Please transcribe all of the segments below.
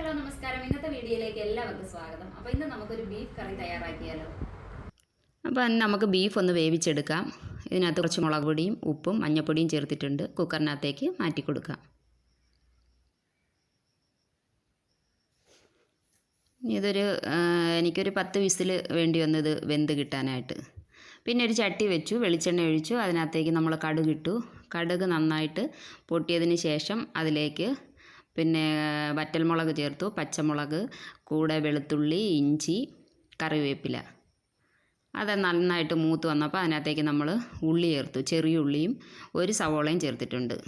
Hello നമസ്കാരം. ഇന്നത്തെ വീഡിയോയിലേക്ക് എല്ലാവർക്കും സ്വാഗതം. അപ്പോൾ ഇന്ന് നമുക്കൊരു ബീഫ് കറി തയ്യാറാക്കിയാലോ. അപ്പോൾ നമുക്ക് ബീഫ് ഒന്ന് വേവിച്ചെടുക്കാം. ഇതിനകത്ത് കുറച്ച് മുളക് പൊടിയും ഉപ്പും മഞ്ഞൾപ്പൊടിയും ചേർത്തിട്ടുണ്ട്. കുക്കറിനകത്തേക്ക് മാറ്റി കൊടുക്കാം. എനിക്കൊരു 10 വിസിൽ വേണ്ടി വന്നത് വെന്ത് കിട്ടാനായിട്ട്. പിന്നെ ഒരു ചട്ടി വെച്ചു, വെളിച്ചെണ്ണ ഒഴിച്ചു. അതിനകത്തേക്ക് നമ്മൾ കടുകിട്ടു. കടുക് നന്നായിട്ട് പൊട്ടിയതിന് ശേഷം അതിലേക്ക് പിന്നെ വറ്റൽമുളക് ചേർത്തു, പച്ചമുളക്, കൂടെ വെളുത്തുള്ളി, ഇഞ്ചി, കറിവേപ്പില. അത് നന്നായിട്ട് മൂത്ത് വന്നപ്പോൾ അതിനകത്തേക്ക് നമ്മൾ ഉള്ളി ചേർത്തു. ചെറിയ ഉള്ളിയും ഒരു സവോളയും ചേർത്തിട്ടുണ്ട്.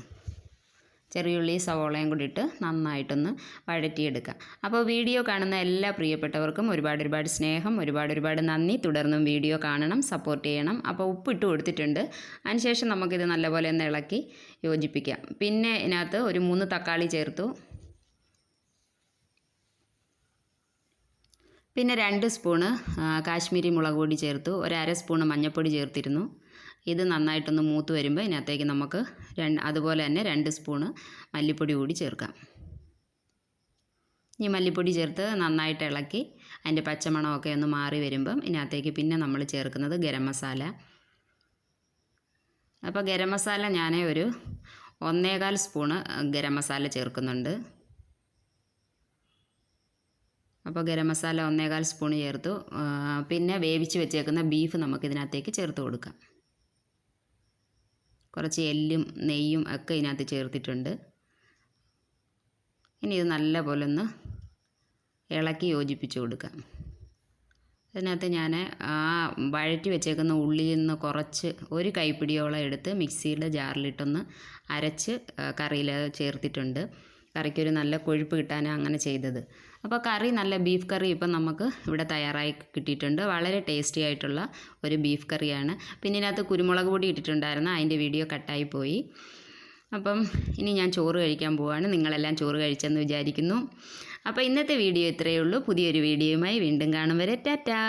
ചെറിയ ഉള്ളിയും സവോളയും കൂടി ഇട്ട് നന്നായിട്ടൊന്ന് വഴറ്റിയെടുക്കാം. അപ്പോൾ വീഡിയോ കാണുന്ന എല്ലാ പ്രിയപ്പെട്ടവർക്കും ഒരുപാട് സ്നേഹം, ഒരുപാട് നന്ദി. തുടർന്നും വീഡിയോ കാണണം, സപ്പോർട്ട് ചെയ്യണം. അപ്പോൾ ഉപ്പിട്ട് കൊടുത്തിട്ടുണ്ട്. അതിനുശേഷം നമുക്കിത് നല്ലപോലെ ഒന്ന് ഇളക്കി യോജിപ്പിക്കാം. പിന്നെ ഇതിനകത്ത് ഒരു 3 തക്കാളി ചേർത്തു. പിന്നെ 2 സ്പൂണ് കാശ്മീരി മുളക് പൊടി ചേർത്തു. ഒരു അര സ്പൂണ് മഞ്ഞൾപ്പൊടി ചേർത്തിരുന്നു. ഇത് നന്നായിട്ടൊന്ന് മൂത്ത് വരുമ്പോൾ ഇതിനകത്തേക്ക് നമുക്ക് അതുപോലെ തന്നെ 2 സ്പൂണ് മല്ലിപ്പൊടി കൂടി ചേർക്കാം. ഈ മല്ലിപ്പൊടി ചേർത്ത് നന്നായിട്ട് ഇളക്കി അതിൻ്റെ പച്ചമണമൊക്കെ ഒന്ന് മാറി വരുമ്പം ഇതിനകത്തേക്ക് പിന്നെ നമ്മൾ ചേർക്കുന്നത് ഗരം മസാല. അപ്പോൾ ഗരം മസാല ഞാൻ ഒരു 1.25 സ്പൂണ് ഗരം മസാല ചേർക്കുന്നുണ്ട്. അപ്പോൾ ഗരം മസാല 1.25 സ്പൂൺ ചേർത്തു. പിന്നെ വേവിച്ച് വെച്ചേക്കുന്ന ബീഫ് നമുക്കിതിനകത്തേക്ക് ചേർത്ത് കൊടുക്കാം. കുറച്ച് എല്ലും നെയ്യും ഒക്കെ ഇതിനകത്ത് ചേർത്തിട്ടുണ്ട്. ഇനി ഇത് നല്ലപോലെ ഒന്ന് ഇളക്കി യോജിപ്പിച്ച് കൊടുക്കാം. അതിനകത്ത് ഞാൻ വഴറ്റി വെച്ചേക്കുന്ന ഉള്ളിയിൽ നിന്ന് കുറച്ച് ഒരു കൈപ്പിടിയോളം എടുത്ത് മിക്സിയുടെ ജാറിലിട്ടൊന്ന് അരച്ച് കറിയിൽ ചേർത്തിട്ടുണ്ട്. കറിക്കൊരു നല്ല കൊഴുപ്പ് കിട്ടാനാണ് അങ്ങനെ ചെയ്തത്. അപ്പോൾ കറി നല്ല ബീഫ് കറി ഇപ്പം നമുക്ക് ഇവിടെ തയ്യാറായി കിട്ടിയിട്ടുണ്ട്. വളരെ ടേസ്റ്റി ആയിട്ടുള്ള ഒരു ബീഫ് കറിയാണ്. പിന്നെ ഇതിനകത്ത് കുരുമുളക് പൊടി ഇട്ടിട്ടുണ്ടായിരുന്നു, അതിൻ്റെ വീഡിയോ കട്ടായി പോയി. അപ്പം ഇനി ഞാൻ ചോറ് കഴിക്കാൻ പോവുകയാണ്. നിങ്ങളെല്ലാം ചോറ് കഴിച്ചെന്ന് വിചാരിക്കുന്നു. അപ്പോൾ ഇന്നത്തെ വീഡിയോ ഇത്രയേ ഉള്ളൂ. പുതിയൊരു വീഡിയോയുമായി വീണ്ടും കാണും വരെ ടാറ്റാ.